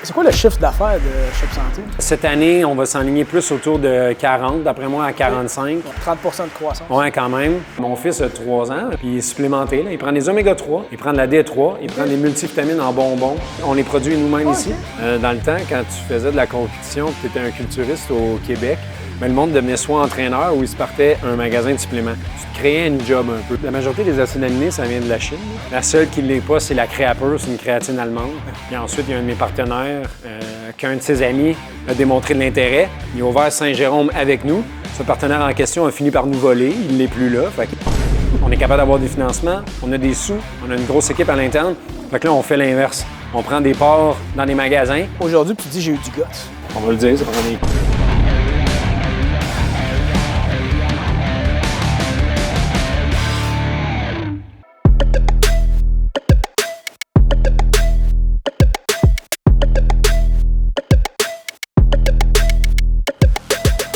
C'est quoi le chiffre d'affaires de Shop Santé? Cette année, on va s'enligner plus autour de 40, d'après moi à 45. 30 de croissance. Oui, quand même. Mon fils a 3 ans, puis il est supplémenté. Là. Il prend des oméga-3, il prend de la D3, il prend des multivitamines en bonbons. On les produit nous-mêmes ici. Dans le temps, quand tu faisais de la compétition, tu étais un culturiste au Québec, mais le monde devenait soit entraîneur ou il se partait un magasin de suppléments. Tu te créais une job un peu. La majorité des acides aminés, ça vient de la Chine. La seule qui ne l'est pas, c'est la Créapeur, c'est une créatine allemande. Puis ensuite, il y a un de mes partenaires, qu'un de ses amis a démontré de l'intérêt. Il a ouvert Saint-Jérôme avec nous. Ce partenaire en question a fini par nous voler. Il n'est plus là. Fait on est capable d'avoir des financements, on a des sous, on a une grosse équipe à l'interne. Fait que là, on fait l'inverse. On prend des parts dans des magasins. Aujourd'hui, tu dis j'ai eu du guts. On va le dire, ça prend des...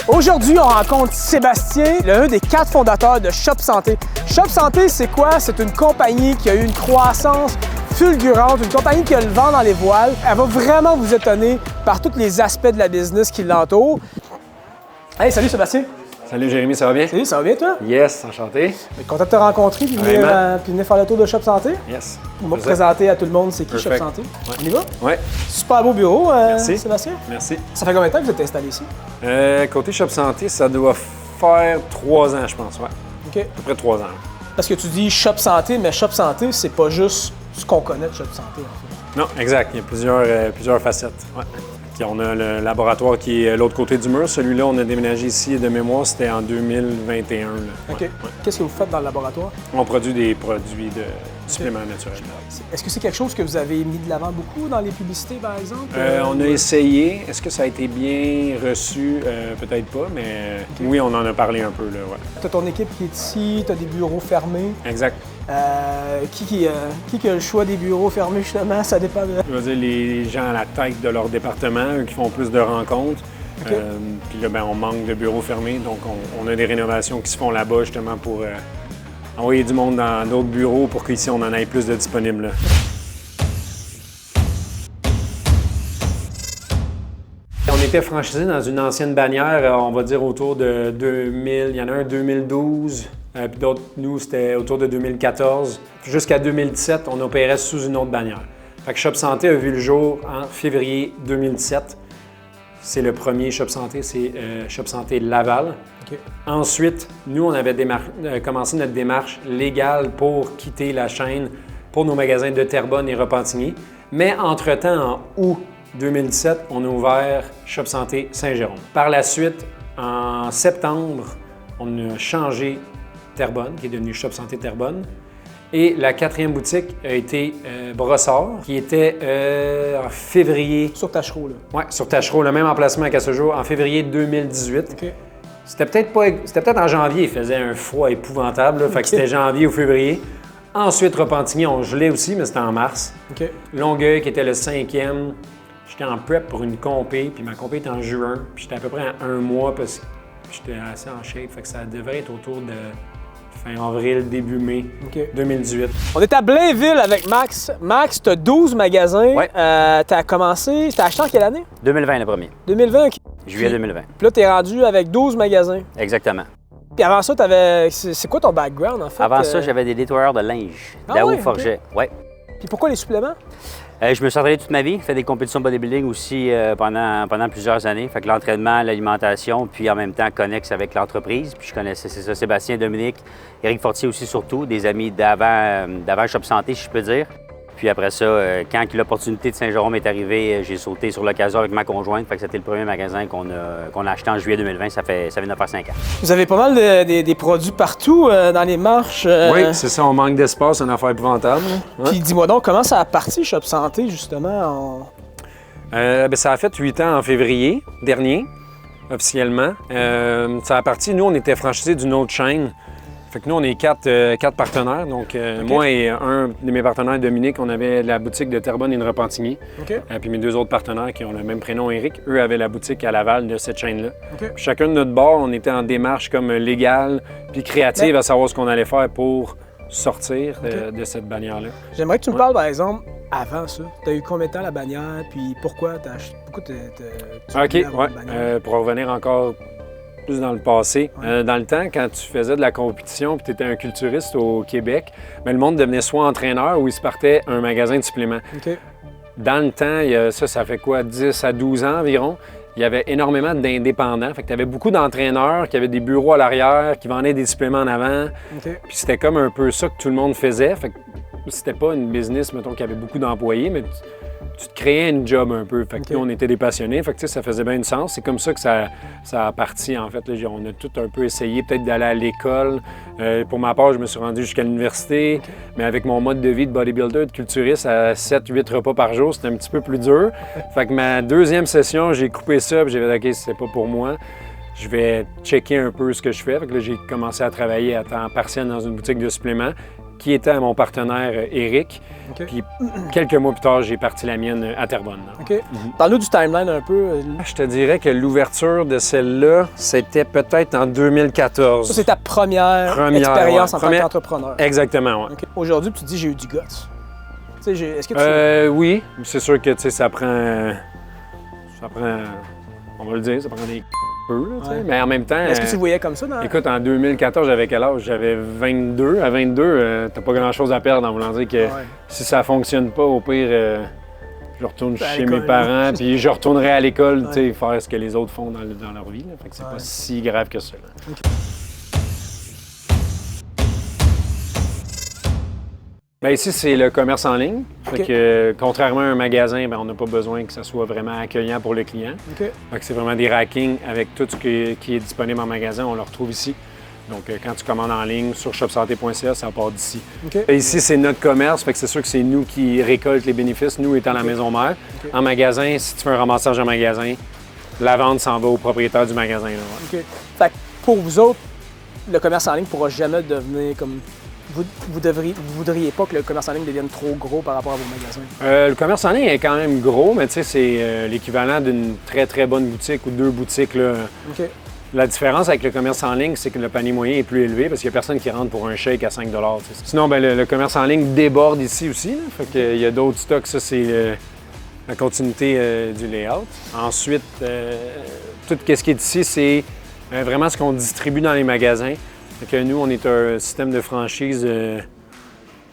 Aujourd'hui, on rencontre Sébastien, l'un des 4 fondateurs de Shop Santé. Shop Santé, c'est quoi? C'est une compagnie qui a eu une croissance fulgurante, une compagnie qui a le vent dans les voiles. Elle va vraiment vous étonner par tous les aspects de la business qui l'entourent. Hey, salut Sébastien! Salut Jérémy, ça va bien? Salut, ça va bien toi? Yes, enchanté. Content de te rencontrer puis venir faire le tour de Shop Santé. Yes. On va présenter à tout le monde c'est qui Shop Santé. Ouais. On y va? Oui. Super beau bureau, Merci. Sébastien. Merci. Ça fait combien de temps que vous êtes installé ici? Côté Shop Santé, ça doit faire 3 ans, je pense, ouais. OK. À peu près 3 ans. Parce que tu dis Shop Santé, mais Shop Santé, c'est pas juste ce qu'on connaît de Shop Santé, en fait. Non, exact. Il y a plusieurs facettes. Ouais. Puis on a le laboratoire qui est à l'autre côté du mur. Celui-là, on a déménagé ici de mémoire, c'était en 2021. Là. OK. Ouais. Qu'est-ce que vous faites dans le laboratoire? On produit des produits de suppléments naturels. Est-ce que c'est quelque chose que vous avez mis de l'avant beaucoup dans les publicités, par exemple? On a essayé. Est-ce que ça a été bien reçu? Peut-être pas, mais oui, on en a parlé un peu. Ouais. Tu as ton équipe qui est ici, tu as des bureaux fermés. Exact. Qui a le choix des bureaux fermés, justement? Ça dépend de... Je veux dire, les gens à la tête de leur département, eux qui font plus de rencontres. Okay. Puis là, ben, on manque de bureaux fermés, donc on a des rénovations qui se font là-bas, justement, pour envoyer du monde dans d'autres bureaux pour qu'ici, on en ait plus de disponibles. Là. On était franchisé dans une ancienne bannière, on va dire autour de 2000, il y en a un 2012, puis d'autres, nous, c'était autour de 2014. Jusqu'à 2017, on opérait sous une autre bannière. Fait que Shop Santé a vu le jour en février 2017. C'est le premier Shop Santé, c'est Shop Santé Laval. Okay. Ensuite, nous, on avait commencé notre démarche légale pour quitter la chaîne pour nos magasins de Terrebonne et Repentigny. Mais entre-temps, en août 2017, on a ouvert Shop Santé Saint-Jérôme. Par la suite, en septembre, on a changé Terrebonne, qui est devenu Shop Santé Terrebonne. Et la 4e boutique a été Brossard, qui était en février... Sur Tachereau, là. Oui, sur Tachereau, le même emplacement qu'à ce jour, en février 2018. OK. C'était peut-être en janvier, il faisait un froid épouvantable, là, fait que c'était janvier ou février. Ensuite, Repentigny, on gelait aussi, mais c'était en mars. OK. Longueuil, qui était le 5e, j'étais en prep pour une compé, puis ma compé était en juin, puis j'étais à peu près à 1 mois, parce que j'étais assez en shape, fait que ça devrait être autour de fin avril, début mai 2018. On est à Blainville avec Max. Max, tu as 12 magasins. Ouais. Tu as commencé, tu as acheté en quelle année? 2020 le premier. 2020, OK. Juillet 2020. Puis là, tu es rendu avec 12 magasins. Exactement. Puis avant ça, tu avais... C'est quoi ton background, en fait? Avant ça, j'avais des nettoyeurs de linge, Ah là où ouais, forgeait. Ouais. Puis pourquoi les suppléments? Je me suis entraîné toute ma vie, fait des compétitions de bodybuilding aussi pendant plusieurs années. Fait que l'entraînement, l'alimentation, puis en même temps connexe avec l'entreprise. Puis je connaissais, c'est ça, Sébastien, Dominique, Éric Fortier aussi surtout, des amis d'avant Shop Santé, si je peux dire. Puis après ça, quand l'opportunité de Saint-Jérôme est arrivée, j'ai sauté sur l'occasion avec ma conjointe. Fait que c'était le premier magasin qu'on a acheté en juillet 2020. Ça vient de faire 5 ans. Vous avez pas mal des produits partout dans les marches. Oui, c'est ça, on manque d'espace, c'est une affaire épouvantable. Ouais. Puis dis-moi donc, comment ça a parti Shop Santé, justement? Ça a fait 8 ans en février dernier, officiellement. Ça a parti, nous, on était franchisés d'une autre chaîne. Fait que nous, on est 4 partenaires. Donc, okay. Moi et un de mes partenaires, Dominique, on avait la boutique de Terrebonne et de Repentigny. Okay. Puis mes 2 autres partenaires qui ont le même prénom, Éric, eux avaient la boutique à Laval de cette chaîne-là. Okay. Puis chacun de notre bord, on était en démarche comme légale puis créative à savoir ce qu'on allait faire pour sortir de cette bannière-là. J'aimerais que tu me parles, par exemple, avant ça? Tu as eu combien de temps la bannière, puis pourquoi tu OK, voulais avoir une bannière? pour revenir encore plus dans le passé, dans le temps, quand tu faisais de la compétition puis tu étais un culturiste au Québec, bien, le monde devenait soit entraîneur ou il se partait un magasin de suppléments. OK. Dans le temps, ça fait quoi, 10 à 12 ans environ, il y avait énormément d'indépendants. Fait que tu avais beaucoup d'entraîneurs qui avaient des bureaux à l'arrière, qui vendaient des suppléments en avant. OK. Puis c'était comme un peu ça que tout le monde faisait. Fait que c'était pas une business, mettons, qui avait beaucoup d'employés, mais tu te créais une job un peu. Fait que nous, on était des passionnés. Fait que ça faisait bien du sens. C'est comme ça que ça a parti, en fait. Là, on a tout un peu essayé, peut-être d'aller à l'école. Pour ma part, je me suis rendu jusqu'à l'université. Okay. Mais avec mon mode de vie de bodybuilder, de culturiste, à 7-8 repas par jour, c'était un petit peu plus dur. Fait que ma deuxième session, j'ai coupé ça. Puis j'ai fait, OK, c'est pas pour moi. Je vais checker un peu ce que je fais. Fait que là, j'ai commencé à travailler à temps partiel dans une boutique de suppléments, qui était à mon partenaire Éric. Okay. Puis quelques mois plus tard, j'ai parti la mienne à Terrebonne. OK. Parle-nous du timeline un peu. Je te dirais que l'ouverture de celle-là, c'était peut-être en 2014. Ça, c'est ta première expérience en tant qu'entrepreneur. Exactement, oui. Okay. Aujourd'hui, tu te dis j'ai eu du guts. Est-ce que tu... Oui, c'est sûr que ça prend... On va le dire, ça prend des... peu, là, mais en même temps... Est-ce que tu le voyais comme ça? Écoute, en 2014, j'avais quel âge? J'avais 22. À 22, t'as pas grand-chose à perdre en voulant dire que si ça fonctionne pas, au pire, je retourne chez mes parents, puis je retournerai à l'école, faire ce que les autres font dans leur vie. Là. Fait que c'est pas si grave que ça. Okay. Bien, ici, c'est le commerce en ligne. Okay. Fait que, contrairement à un magasin, bien, on n'a pas besoin que ça soit vraiment accueillant pour le client. Okay. Fait que c'est vraiment des rackings avec tout ce qui est disponible en magasin, on le retrouve ici. Donc, quand tu commandes en ligne sur shopsanté.ca, ça part d'ici. Okay. Ici, c'est notre commerce, fait que c'est sûr que c'est nous qui récoltons les bénéfices, nous étant la maison mère. Okay. En magasin, si tu fais un ramassage en magasin, la vente s'en va au propriétaire du magasin. Là, OK. Fait que pour vous autres, le commerce en ligne ne pourra jamais devenir comme... Vous voudriez pas que le commerce en ligne devienne trop gros par rapport à vos magasins? Le commerce en ligne est quand même gros, mais tu sais, c'est l'équivalent d'une très, très bonne boutique ou 2 boutiques. Là. Okay. La différence avec le commerce en ligne, c'est que le panier moyen est plus élevé parce qu'il n'y a personne qui rentre pour un shake à 5 $. T'sais. Sinon, ben, le commerce en ligne déborde ici aussi. Là. Fait qu'il y a d'autres stocks. Ça, c'est la continuité du layout. Ensuite, tout ce qui est ici, c'est vraiment ce qu'on distribue dans les magasins. Fait que nous, on est un système de franchise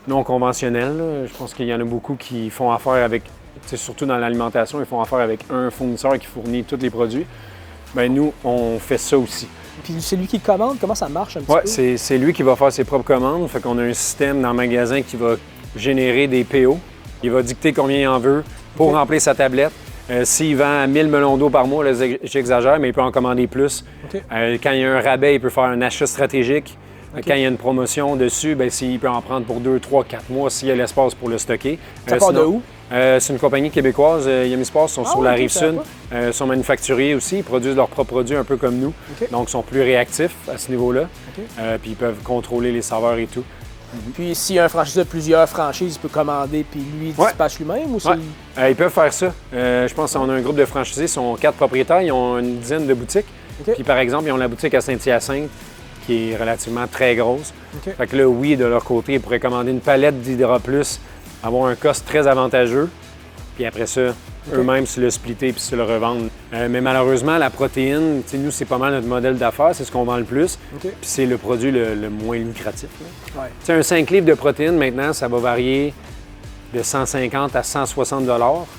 non conventionnel. Là. Je pense qu'il y en a beaucoup qui font affaire avec, surtout dans l'alimentation, ils font affaire avec un fournisseur qui fournit tous les produits. Bien, nous, on fait ça aussi. Puis c'est lui qui commande? Comment ça marche un petit peu? Oui, c'est lui qui va faire ses propres commandes. Fait qu'on a un système dans le magasin qui va générer des PO. Il va dicter combien il en veut pour remplir sa tablette. S'il vend 1000 melons d'eau par mois, là, j'exagère, mais il peut en commander plus. Okay. Quand il y a un rabais, il peut faire un achat stratégique. Okay. Quand il y a une promotion dessus, bien, il peut en prendre pour 2, 3, 4 mois s'il y a l'espace pour le stocker. Ça part de où? C'est une compagnie québécoise. Yummy-Sport sont sur la Rive-Sud. Ils sont manufacturiers aussi. Ils produisent leurs propres produits un peu comme nous. Okay. Donc, ils sont plus réactifs à ce niveau-là. Okay. Puis, ils peuvent contrôler les saveurs et tout. Puis s'il y a un franchisé de plusieurs franchises, il peut commander puis lui il dispatche lui-même ou ils peuvent faire ça. Je pense qu'on a un groupe de franchisés, ils sont 4 propriétaires, ils ont une dizaine de boutiques. Okay. Puis par exemple, ils ont la boutique à Saint-Hyacinthe qui est relativement très grosse. Okay. Fait que là, oui, de leur côté, ils pourraient commander une palette d'Hydra Plus, avoir un cost très avantageux. Puis après ça, eux-mêmes se le splitter puis se le revendre. Mais malheureusement, la protéine, nous, c'est pas mal notre modèle d'affaires, c'est ce qu'on vend le plus. Okay. Puis c'est le produit le moins lucratif. Ouais. Un 5 livres de protéines, maintenant, ça va varier de 150 à 160 $.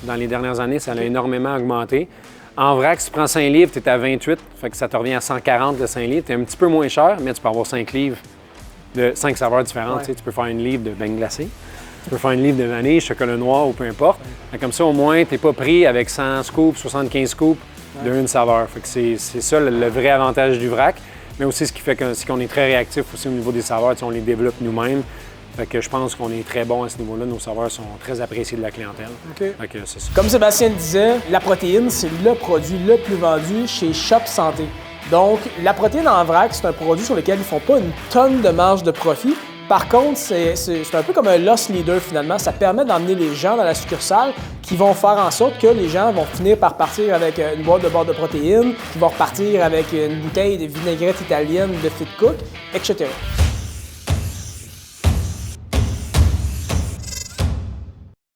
Dans les dernières années, ça a énormément augmenté. En vrac, si tu prends 5 livres, tu es à 28, fait que ça te revient à 140 de 5 livres. Tu es un petit peu moins cher, mais tu peux avoir 5 livres de 5 saveurs différentes. Ouais. Tu peux faire une livre de beignes glacés. Tu peux faire une livre de vanille, chocolat noir ou peu importe. Ouais. Comme ça, au moins, tu n'es pas pris avec 100 scoops, 75 scoops d'une saveur. Fait que c'est ça le vrai avantage du vrac. Mais aussi, ce qui fait qu'on est très réactif aussi au niveau des saveurs. On les développe nous-mêmes. Fait que je pense qu'on est très bon à ce niveau-là. Nos saveurs sont très appréciés de la clientèle. Okay. Fait que c'est ça. Comme Sébastien le disait, la protéine, c'est le produit le plus vendu chez Shop Santé. Donc, la protéine en vrac, c'est un produit sur lequel ils ne font pas une tonne de marge de profit. Par contre, c'est un peu comme un loss leader finalement. Ça permet d'emmener les gens dans la succursale qui vont faire en sorte que les gens vont finir par partir avec une boîte de barres de protéines, qui vont repartir avec une bouteille de vinaigrette italienne de Fit Cook, etc.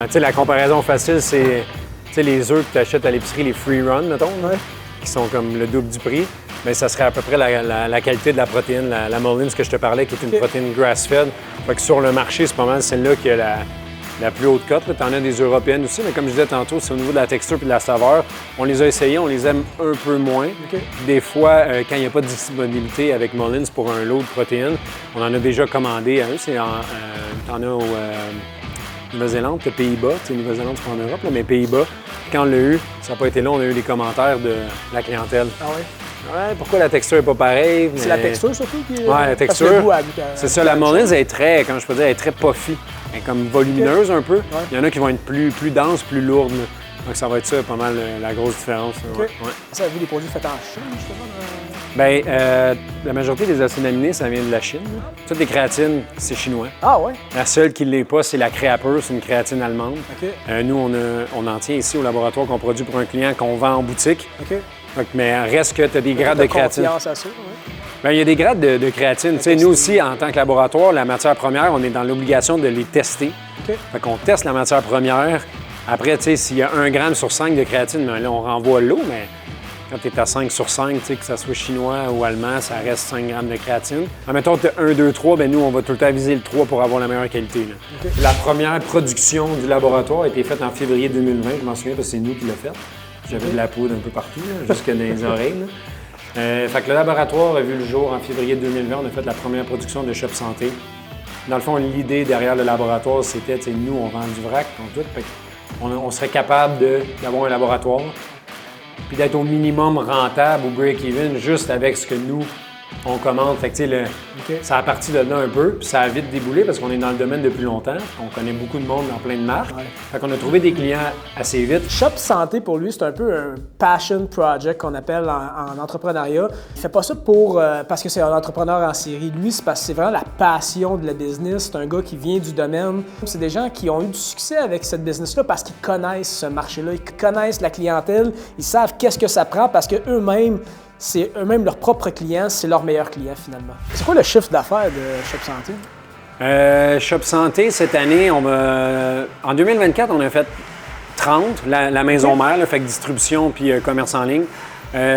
Tu sais, la comparaison facile, c'est les œufs que tu achètes à l'épicerie, les free run, mettons, qui sont comme le double du prix. Bien, ça serait à peu près la qualité de la protéine, la Mullins que je te parlais, qui est une protéine grass-fed. Fait que sur le marché, c'est pas mal celle-là qui a la plus haute cote. Tu en as des européennes aussi, mais comme je disais tantôt, c'est au niveau de la texture et de la saveur. On les a essayées, on les aime un peu moins. Des fois, quand il n'y a pas de disponibilité avec Mullins pour un lot de protéines, on en a déjà commandé à eux. T'en as au Nouvelle-Zélande, aux Pays-Bas. Nouvelle-Zélande, c'est pas en Europe, là, mais Pays-Bas. Quand on l'a eu, ça n'a pas été long, on a eu des commentaires de la clientèle. Ah oui? Ouais, pourquoi la texture n'est pas pareille? C'est la texture surtout qui est. Ouais, la texture. C'est ça, la Mullins est très, comme je peux dire, elle est très puffy. Elle est comme volumineuse un peu. Il y en a qui vont être plus denses, plus lourdes. Donc ça va être ça, pas mal la grosse différence. Ça a vu des produits faits en Chine, justement? Bien, la majorité des acides aminés, ça vient de la Chine. Toutes les créatines, c'est chinois. Ah ouais? La seule qui ne l'est pas, c'est la Créapeur, c'est une créatine allemande. Nous, on en tient ici au laboratoire qu'on produit pour un client qu'on vend en boutique. Mais reste que tu as des grades de créatine. Confiance à ça, Bien, il y a des grades de créatine. Nous aussi, en tant que laboratoire, la matière première, on est dans l'obligation de les tester. Fait qu'on teste la matière première. Après, s'il y a 1 gramme sur 5 de créatine, bien, là, on renvoie l'eau, mais quand tu es à 5 sur 5, que ce soit chinois ou allemand, ça reste 5 grammes de créatine. Mettons que tu as 1, 2, 3, bien, nous, on va tout le temps viser le 3 pour avoir la meilleure qualité. La première production du laboratoire a été faite en février 2020, je m'en souviens parce que c'est nous qui l'avons faite. J'avais de la poudre un peu partout, jusque dans les oreilles. Fait que le laboratoire a vu le jour en février 2020. On a fait la première production de Shop Santé. Dans le fond, l'idée derrière le laboratoire, c'était, nous, on vend du vrac, on serait capable d'avoir un laboratoire, puis d'être au minimum rentable ou break-even juste avec ce que nous, on commande. Fait que, ça a parti de là un peu, puis ça a vite déboulé parce qu'on est dans le domaine depuis longtemps. On connaît beaucoup de monde dans plein de marques. Fait qu'on a trouvé des clients assez vite. Shop Santé, pour lui, c'est un peu un passion project qu'on appelle en entrepreneuriat. Il fait pas ça parce que c'est un entrepreneur en série. Lui, c'est parce que c'est vraiment la passion de la business. C'est un gars qui vient du domaine. C'est des gens qui ont eu du succès avec cette business-là parce qu'ils connaissent ce marché-là. Ils connaissent la clientèle. Ils savent qu'est-ce que ça prend parce qu'eux-mêmes, c'est eux-mêmes leurs propres clients, c'est leurs meilleurs clients finalement. C'est quoi le chiffre d'affaires de Shop Santé? Shop Santé, cette année, en 2024, on a fait 30, la maison mère, fait que distribution puis commerce en ligne.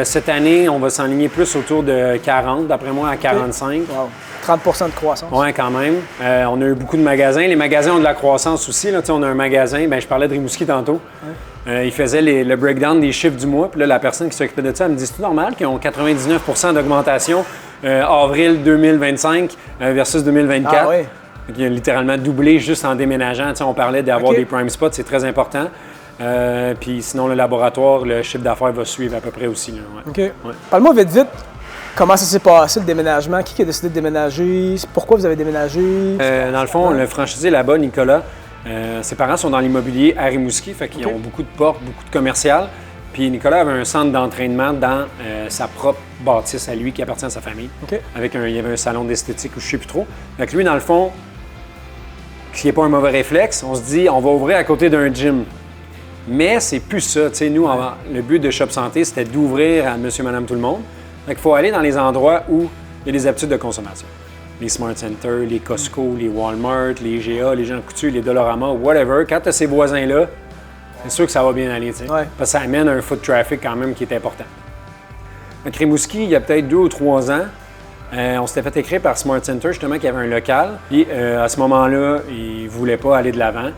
Cette année, on va s'enligner plus autour de 40, d'après moi, à 45. Wow. 30 de croissance. Oui, quand même. On a eu beaucoup de magasins. Les magasins ont de la croissance aussi. Là, on a un magasin, je parlais de Rimouski tantôt. Il faisait le breakdown des chiffres du mois. Puis là, la personne qui s'occupait de ça, elle me dit, c'est normal qu'ils ont 99 d'augmentation avril 2025 versus 2024. Ah, oui. Il a littéralement doublé juste en déménageant. On parlait d'avoir des prime spots, c'est très important. Puis sinon, le laboratoire, le chiffre d'affaires va suivre à peu près aussi. Là, Parle-moi vite, comment ça s'est passé le déménagement? Qui a décidé de déménager? Pourquoi vous avez déménagé? Dans le fond, le franchisé là-bas, Nicolas, ses parents sont dans l'immobilier à Rimouski, fait qu'ils ont beaucoup de portes, beaucoup de commerciales. Puis Nicolas avait un centre d'entraînement dans sa propre bâtisse à lui qui appartient à sa famille. Il y avait un salon d'esthétique ou je ne sais plus trop. Donc lui, dans le fond, qui n'est pas un mauvais réflexe, on se dit on va ouvrir à côté d'un gym. Mais c'est plus ça. T'sais, nous, le but de Shop Santé, c'était d'ouvrir à monsieur, madame, tout le monde. Donc il faut aller dans les endroits où il y a des habitudes de consommation. Les Smart Center, les Costco, les Walmart, les IGA, les Jean Coutu, les Dollarama, whatever. Quand tu as ces voisins-là, c'est sûr que ça va bien aller. Parce que ça amène un foot traffic quand même qui est important. Donc Rimouski, il y a peut-être 2 ou 3 ans, on s'était fait écrire par Smart Center, justement, qui avait un local. Puis à ce moment-là, il ne voulait pas aller de l'avant.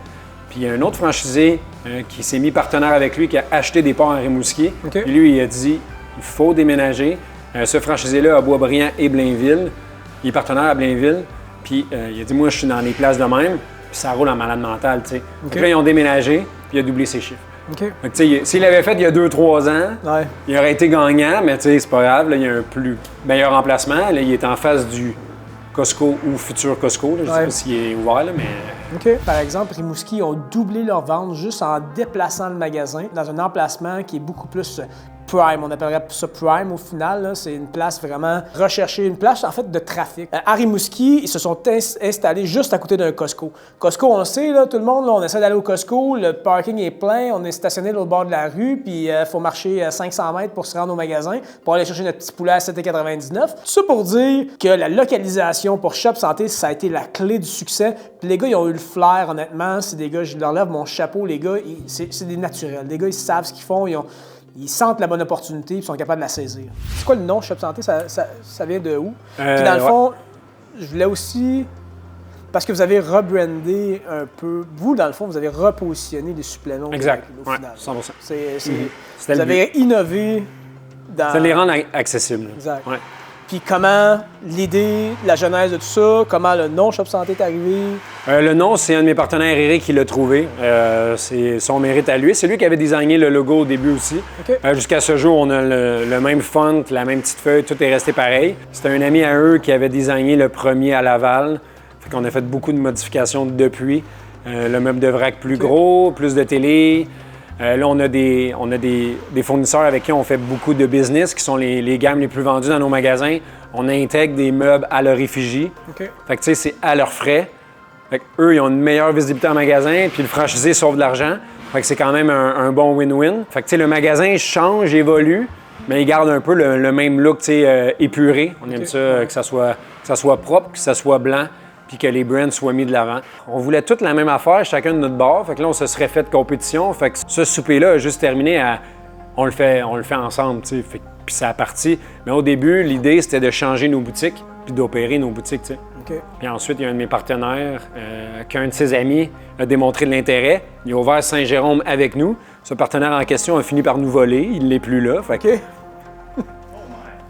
Puis il y a un autre franchisé qui s'est mis partenaire avec lui, qui a acheté des parts à Rimouski. Puis lui, il a dit il faut déménager. Ce franchisé-là à Boisbriand et Blainville. Il est partenaire à Blainville. Puis il a dit moi, je suis dans les places de même. Puis ça roule en malade mental. Donc là, ils ont déménagé, puis il a doublé ses chiffres. Donc, s'il l'avait fait il y a 2-3 ans, il aurait été gagnant, mais c'est pas grave. Là, il y a un plus meilleur emplacement. Là, il est en face du Costco ou futur Costco. Là, je ne sais pas s'il est ouvert, là, mais... Par exemple, Rimouski ont doublé leur vente juste en déplaçant le magasin dans un emplacement qui est beaucoup plus prime. On appellerait ça prime au final. C'est une place vraiment recherchée, une place en fait de trafic. À Rimouski, ils se sont installés juste à côté d'un Costco. Costco, on le sait, là, tout le monde, là, on essaie d'aller au Costco, le parking est plein, on est stationné au bord de la rue, puis il faut marcher 500 mètres pour se rendre au magasin, pour aller chercher notre petit poulet à 7,99 $. Tout ça pour dire que la localisation pour Shop Santé, ça a été la clé du succès. Puis les gars, ils ont eu le flair, honnêtement. C'est des gars, je leur lève mon chapeau, les gars, c'est des naturels. Les gars, ils savent ce qu'ils font, ils sentent la bonne opportunité et ils sont capables de la saisir. C'est quoi le nom Shop Santé? Ça vient de où? Puis dans le fond, je voulais aussi... Parce que vous avez rebrandé un peu... Vous, dans le fond, vous avez repositionné les suppléments. Exact, au final. 100%. Vous avez innové dans... C'est de les rendre accessibles. Exact. Ouais. Puis comment l'idée, la genèse de tout ça, comment le nom Shop Santé est arrivé? Le nom, c'est un de mes partenaires, Eric, qui l'a trouvé. C'est son mérite à lui. C'est lui qui avait designé le logo au début aussi. Okay. Jusqu'à ce jour, on a le même font, la même petite feuille, tout est resté pareil. C'était un ami à eux qui avait designé le premier à Laval. Fait qu'on a fait beaucoup de modifications depuis. Le meuble de vrac plus gros, plus de télé. Là, on a des fournisseurs avec qui on fait beaucoup de business, qui sont les gammes les plus vendues dans nos magasins. On intègre des meubles à leur effigie. Okay. Fait que, tu sais, c'est à leurs frais. Fait que eux, ils ont une meilleure visibilité en magasin, puis le franchisé sauve de l'argent. Fait que c'est quand même un bon win-win. Fait que, tu sais, le magasin change, évolue, mais il garde un peu le même look, tu sais, épuré. On aime ça, que ça soit propre, que ça soit blanc, puis que les brands soient mis de l'avant. On voulait toutes la même affaire, chacun de notre bord. Fait que là, on se serait fait de compétition. Fait que ce souper-là a juste terminé à... On le fait ensemble, tu sais. Puis ça a parti. Mais au début, l'idée, c'était de changer nos boutiques puis d'opérer nos boutiques, tu sais. Okay. Puis ensuite, il y a un de mes partenaires, qu'un de ses amis a démontré de l'intérêt. Il a ouvert Saint-Jérôme avec nous. Ce partenaire en question a fini par nous voler. Il n'est plus là. Fait que... Okay.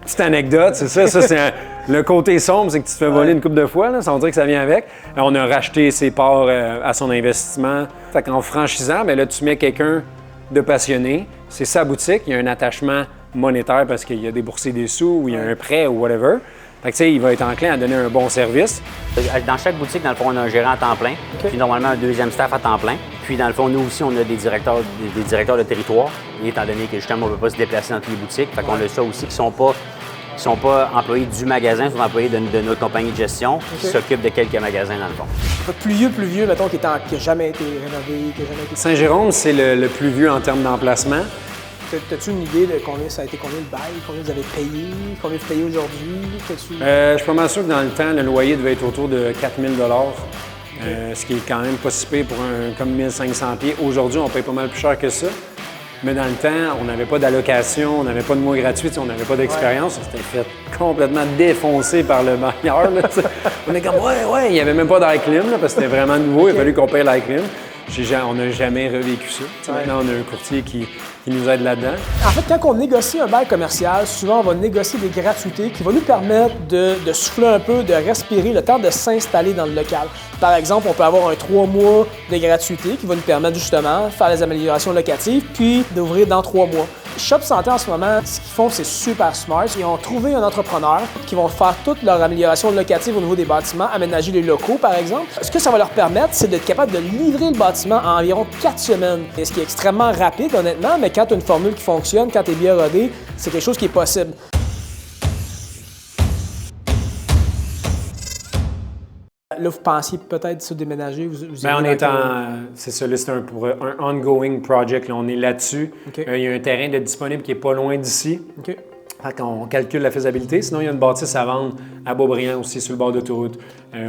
Petite anecdote, c'est ça. Ça, c'est le côté sombre, c'est que tu te fais voler une couple de fois. Là, ça veut dire que ça vient avec. On a racheté ses parts à son investissement. Fait qu'en franchisant, bien là, tu mets quelqu'un de passionné. C'est sa boutique. Il y a un attachement monétaire parce qu'il a déboursé des sous ou il y a un prêt ou whatever. Fait que, tu sais, il va être enclin à donner un bon service. Dans chaque boutique, dans le fond, on a un gérant à temps plein, puis normalement un deuxième staff à temps plein. Puis dans le fond, nous aussi, on a des directeurs de territoire, étant donné que justement, on ne peut pas se déplacer dans toutes les boutiques. Fait qu'on a ça aussi qui sont pas employés du magasin, sont employés de notre compagnie de gestion qui s'occupent de quelques magasins dans le fond. Plus vieux, mettons, qui n'a jamais été rénové, qui n'a jamais été... Saint-Jérôme, c'est le plus vieux en termes d'emplacement. As-tu une idée de combien ça a été, combien le bail, combien vous avez payé, combien vous payez aujourd'hui? Je suis pas mal sûr que dans le temps, le loyer devait être autour de 4 000 ce qui est quand même pas si pire pour comme 1500 pieds. Aujourd'hui, on paye pas mal plus cher que ça. Mais dans le temps, on n'avait pas d'allocation, on n'avait pas de mois gratuits, on n'avait pas d'expérience. On s'était fait complètement défoncer par le bailleur. On est comme, ouais, il n'y avait même pas d'air clim, parce que c'était vraiment nouveau, il a fallu qu'on paye l'air clim. On n'a jamais revécu ça. Maintenant, on a un courtier qui nous aide là-dedans. En fait, quand on négocie un bail commercial, souvent, on va négocier des gratuités qui vont nous permettre de souffler un peu, de respirer, le temps de s'installer dans le local. Par exemple, on peut avoir un 3 mois de gratuité qui va nous permettre justement de faire les améliorations locatives, puis d'ouvrir dans 3 mois. Shop Santé, en ce moment, ce qu'ils font, c'est super smart. Ils ont trouvé un entrepreneur qui vont faire toutes leurs améliorations locatives au niveau des bâtiments, aménager les locaux, par exemple. Ce que ça va leur permettre, c'est d'être capable de livrer le bâtiment en environ 4 semaines. Et ce qui est extrêmement rapide, honnêtement, mais quand tu as une formule qui fonctionne, quand tu es bien rodé, c'est quelque chose qui est possible. Là, vous pensiez peut-être se déménager? On est c'est ça, là, c'est un ongoing project. Là, on est là-dessus. Okay. Il y a un terrain de disponible qui n'est pas loin d'ici. Okay. Fait qu'on calcule la faisabilité. Sinon, il y a une bâtisse à vendre à Beaubriand aussi, sur le bord d'autoroute,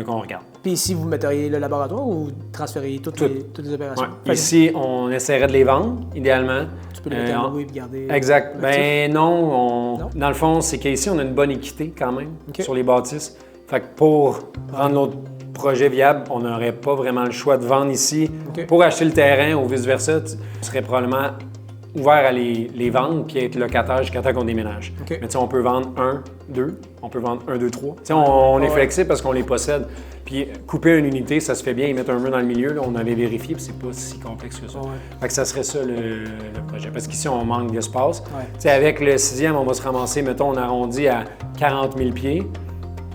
qu'on regarde. Puis ici, vous metteriez le laboratoire ou vous transfériez toutes les opérations? Ouais. Ici, on essaierait de les vendre, idéalement. Tu peux les mettre à louer et garder. Exact. Non. Dans le fond, c'est qu'ici, on a une bonne équité quand même sur les bâtisses. Fait que pour rendre notre projet viable, on n'aurait pas vraiment le choix de vendre ici. Pour acheter le terrain ou vice-versa, on serait probablement ouvert à les vendre puis être locataire jusqu'à temps qu'on déménage. Mais tu sais, on peut vendre 1, 2, on peut vendre 1, 2, 3. Tu sais, on est flexible parce qu'on les possède. Puis couper une unité, ça se fait bien, ils mettent un mur dans le milieu, là, on avait vérifié, puis c'est pas si complexe que ça. Fait que ça serait ça le projet. Parce qu'ici, on manque d'espace. Tu sais, avec le 6e, on va se ramasser, mettons, on arrondit à 40 000 pieds.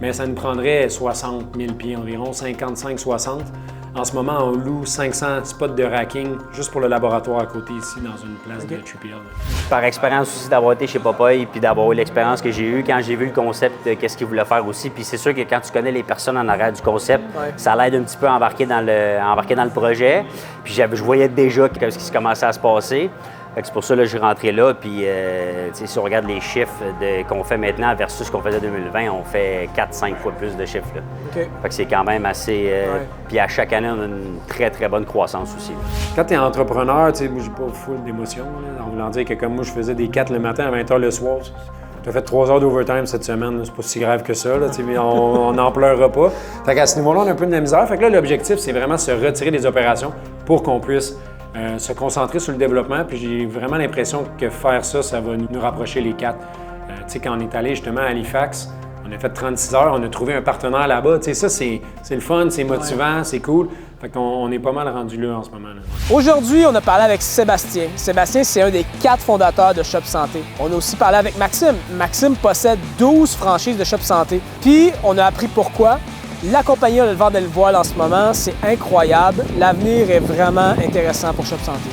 Mais ça nous prendrait 60 000 pieds environ, 55-60. En ce moment, on loue 500 spots de racking juste pour le laboratoire à côté ici, dans une place de 3PL. Par expérience aussi d'avoir été chez Popeye puis d'avoir eu l'expérience que j'ai eue quand j'ai vu le concept, qu'est-ce qu'ils voulaient faire aussi. Puis c'est sûr que quand tu connais les personnes en arrière du concept, ça l'aide un petit peu à embarquer dans le projet. Puis je voyais déjà ce qui commençait à se passer. C'est pour ça que je suis rentré là. Puis si on regarde les chiffres qu'on fait maintenant versus ce qu'on faisait en 2020, on fait 4-5 fois plus de chiffres. Là. OK. Fait que c'est quand même assez... Puis à chaque année, on a une très, très bonne croissance aussi. Quand tu es entrepreneur, tu sais, moi, j'ai pas full d'émotion. En voulant dire que comme moi, je faisais des 4 le matin à 20 h le soir. Tu as fait 3 heures d'overtime cette semaine. C'est pas si grave que ça. Là, mais on n'en pleurera pas. Fait qu'à ce niveau-là, on a un peu de la misère. Fait que là, l'objectif, c'est vraiment se retirer des opérations pour qu'on puisse se concentrer sur le développement. Puis j'ai vraiment l'impression que faire ça, ça va nous rapprocher les 4. Tu sais, quand on est allé justement à Halifax, on a fait 36 heures, on a trouvé un partenaire là-bas. Tu sais, ça, c'est le fun, c'est motivant, c'est cool. Fait qu'on est pas mal rendu là en ce moment. Aujourd'hui, on a parlé avec Sébastien. Sébastien, c'est un des 4 fondateurs de Shop Santé. On a aussi parlé avec Maxime. Maxime possède 12 franchises de Shop Santé. Puis, on a appris pourquoi. La compagnie a le vent de le voile en ce moment. C'est incroyable. L'avenir est vraiment intéressant pour Shop Santé.